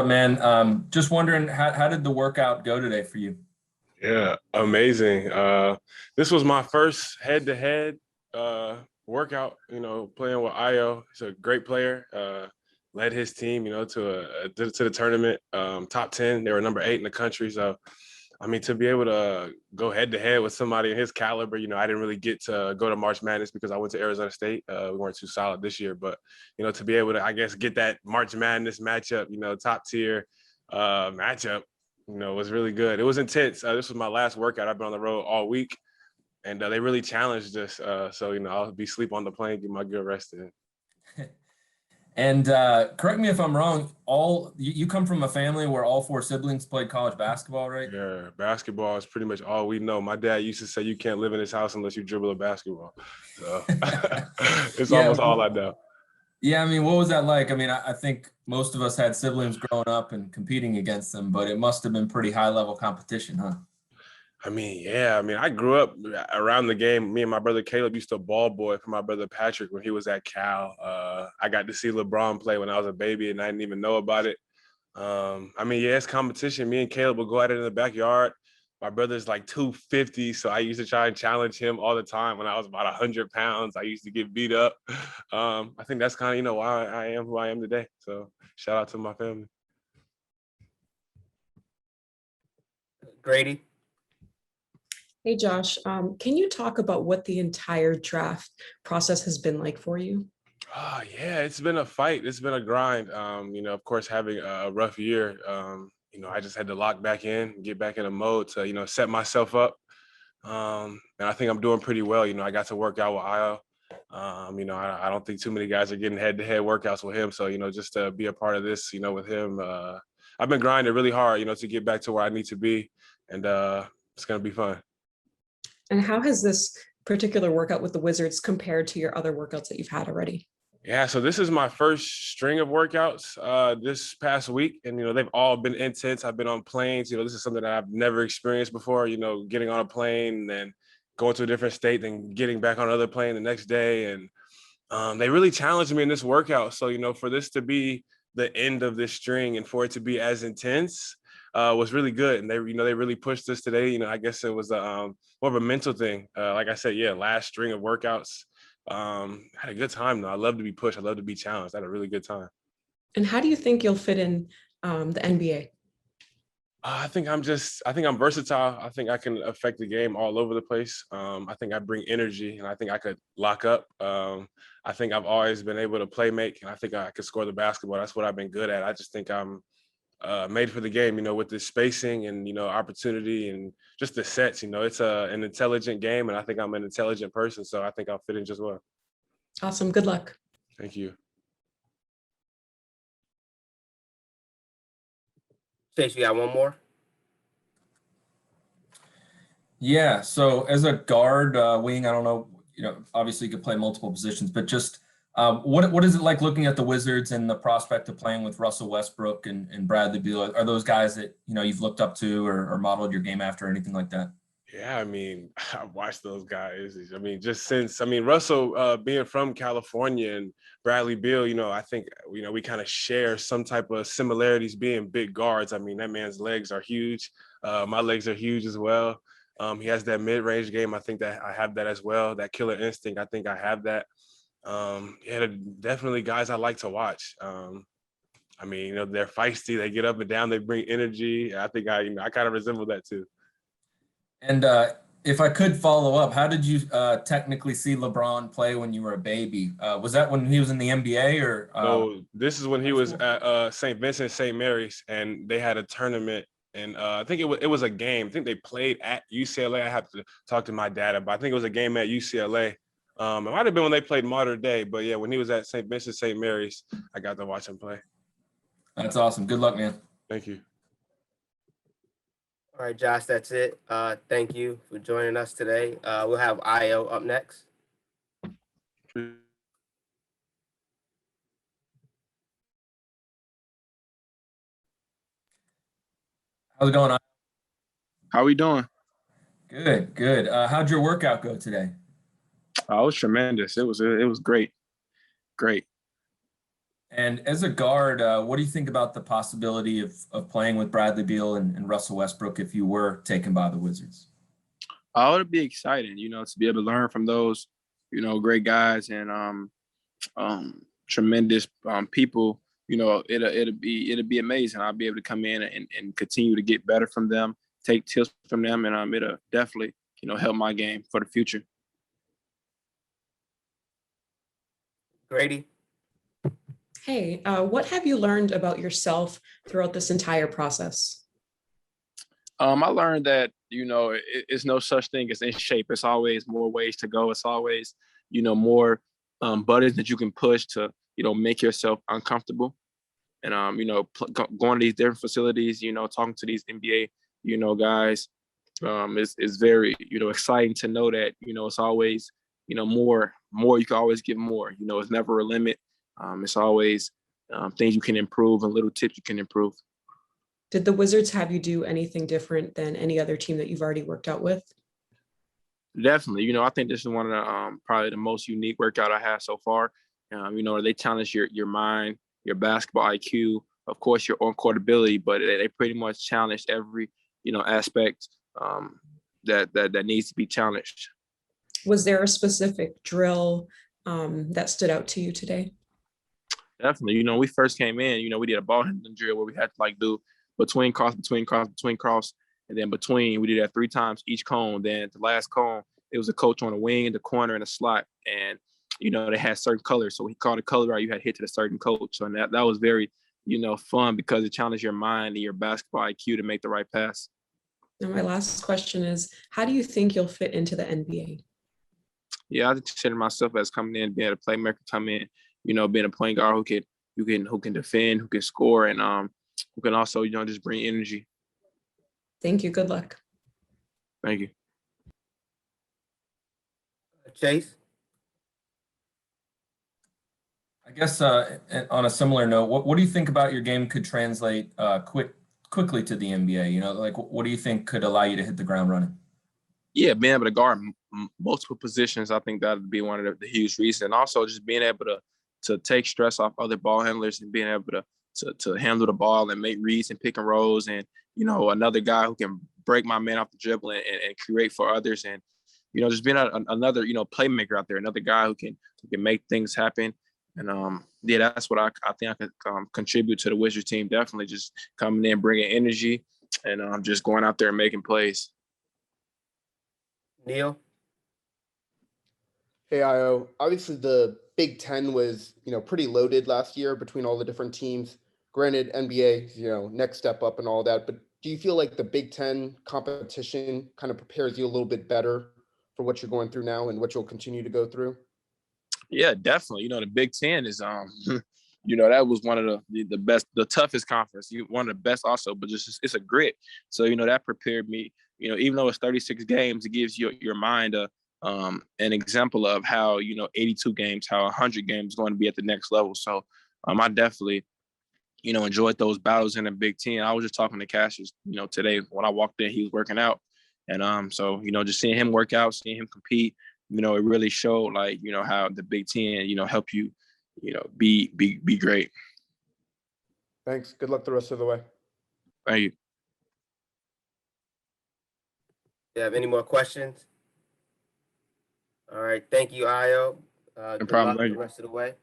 Man, just wondering how did the workout go today for you? Yeah, amazing. This was my first head-to-head workout, playing with Ayo. He's a great player. Led his team, to the tournament, top 10. They were number 8 in the country. So, I mean, to be able to go head-to-head with somebody in his caliber, I didn't really get to go to March Madness because I went to Arizona State. We weren't too solid this year, but, to be able to, I guess, get that March Madness matchup, top tier matchup, was really good. It was intense. This was my last workout. I've been on the road all week, and they really challenged us. So, I'll be sleep on the plane, get my good rest in. And correct me if I'm wrong, you come from a family where all four siblings played college basketball, right? Yeah, basketball is pretty much all we know. My dad used to say you can't live in this house unless you dribble a basketball. So it's Yeah, almost all I know. yeah. I mean, what was that like? I mean, I think most of us had siblings growing up and competing against them, but it must have been pretty high level competition, huh? I mean, yeah. I mean, I grew up around the game. Me and my brother Caleb used to ball boy for my brother Patrick when he was at Cal. I got to see LeBron play when I was a baby, and I didn't even know about it. I mean, yeah, it's competition. Me and Caleb would go at it in the backyard. My brother's like 250, so I used to try and challenge him all the time. When I was about 100 pounds, I used to get beat up. I think that's kind of why I am who I am today. So shout out to my family. Grady. Hey Josh, can you talk about what the entire draft process has been like for you? Oh, yeah, it's been a fight. It's been a grind. Of course, having a rough year, I just had to lock back in, get back in a mode to, set myself up. And I think I'm doing pretty well. I got to work out with Ayo. I don't think too many guys are getting head-to-head workouts with him. So, just to be a part of this, with him, I've been grinding really hard, to get back to where I need to be. And it's going to be fun. And how has this particular workout with the Wizards compared to your other workouts that you've had already? Yeah, so this is my first string of workouts this past week, and they've all been intense. I've been on planes. This is something that I've never experienced before. Getting on a plane and then going to a different state, then getting back on another plane the next day, and they really challenged me in this workout. So for this to be the end of this string and for it to be as intense was really good. And they really pushed us today. I guess it was more of a mental thing. Like I said, yeah, last string of workouts. Had a good time though. I love to be pushed. I love to be challenged. I had a really good time. And how do you think you'll fit in the NBA? I think I'm versatile. I think I can affect the game all over the place. I think I bring energy and I think I could lock up. I think I've always been able to play make and I think I could score the basketball. That's what I've been good at. I just think I'm made for the game, with the spacing and, opportunity and just the sets, it's an intelligent game. And I think I'm an intelligent person. So I think I'll fit in just well. Awesome. Good luck. Thank you. Chase, you got one more? Yeah. So as a guard, wing, I don't know, obviously you could play multiple positions, but just what is it like looking at the Wizards and the prospect of playing with Russell Westbrook and Bradley Beal? Are those guys that, you've looked up to or modeled your game after or anything like that? Yeah, I mean, I've watched those guys. I mean, just since, Russell being from California and Bradley Beal, I think, we kind of share some type of similarities being big guards. I mean, that man's legs are huge. My legs are huge as well. He has that mid-range game. I think that I have that as well. That killer instinct, I think I have that. Yeah, definitely guys I like to watch. I mean, they're feisty. They get up and down. They bring energy. I think I kind of resemble that too. And if I could follow up, how did you technically see LeBron play when you were a baby? Was that when he was in the NBA or? So this is when he was at St. Vincent, St. Mary's, and they had a tournament. And I think it was a game. I think they played at UCLA. I have to talk to my dad about. I think it was a game at UCLA. It might have been when they played Mater Dei, but yeah, when he was at St. Vincent, St. Mary's, I got to watch him play. That's awesome. Good luck, man. Thank you. All right, Josh, that's it. Thank you for joining us today. We'll have Ayo up next. How's it going? How we doing? Good, good. How'd your workout go today? Oh, it was tremendous. It was great. Great. And as a guard, what do you think about the possibility of playing with Bradley Beal and Russell Westbrook if you were taken by the Wizards? Oh, it'd be exciting, to be able to learn from those, great guys and tremendous people. It'll be amazing. I'll be able to come in and continue to get better from them, take tips from them, and it'll definitely, help my game for the future. Grady? Hey, what have you learned about yourself throughout this entire process? I learned that, it's no such thing as in shape. It's always more ways to go. It's always, more buttons that you can push to, make yourself uncomfortable. And, going to these different facilities, talking to these NBA, guys, is very, exciting to know that, it's always, more, you can always get more, it's never a limit. It's always things you can improve and little tips you can improve. Did the Wizards have you do anything different than any other team that you've already worked out with? Definitely. I think this is one of the probably the most unique workout I have so far. They challenge your mind, your basketball IQ, of course, your on-court ability, but they pretty much challenge every, aspect that needs to be challenged. Was there a specific drill that stood out to you today? Definitely. We first came in, we did a ball handling drill where we had to do between cross, and then between, we did that 3 times each cone. Then the last cone, it was a coach on a wing, the corner, and a slot. And, they had certain colors. So he called a color out, you had to hit to a certain coach. So that was very, fun because it challenged your mind and your basketball IQ to make the right pass. And my last question is, how do you think you'll fit into the NBA? Yeah, I consider myself as coming in, being a playmaker, come in, being a point guard who can defend, who can score, and who can also, just bring energy. Thank you. Good luck. Thank you. Chase? I guess on a similar note, what do you think about your game could translate quickly to the NBA? What do you think could allow you to hit the ground running? Yeah, being able to guard multiple positions, I think that would be one of the huge reasons. And also just being able to take stress off other ball handlers and being able to handle the ball and make reads and pick and rolls, and another guy who can break my man off the dribble and create for others, and just being another playmaker out there, another guy who can make things happen. And yeah, that's what I think I could contribute to the Wizards team. Definitely just coming in, bringing energy, and just going out there and making plays. Neil? Hey, Io. Obviously, the Big Ten was, pretty loaded last year between all the different teams. Granted, NBA, next step up and all that. But do you feel like the Big Ten competition kind of prepares you a little bit better for what you're going through now and what you'll continue to go through? Yeah, definitely. The Big Ten is that was one of the best, the toughest conference. One of the best also, but just it's a grit. So that prepared me. Even though it's 36 games, it gives your mind an example of how 82 games, how 100 games is going to be at the next level. So I definitely enjoyed those battles in the Big Ten. I was just talking to Cassius today when I walked in, he was working out, and so just seeing him work out, seeing him compete, it really showed how the Big Ten help you be great. Thanks. Good luck the rest of the way. Thank you. Do you have any more questions? All right. Thank you, Ayo. Good problem. luck Thank the you. rest of the way.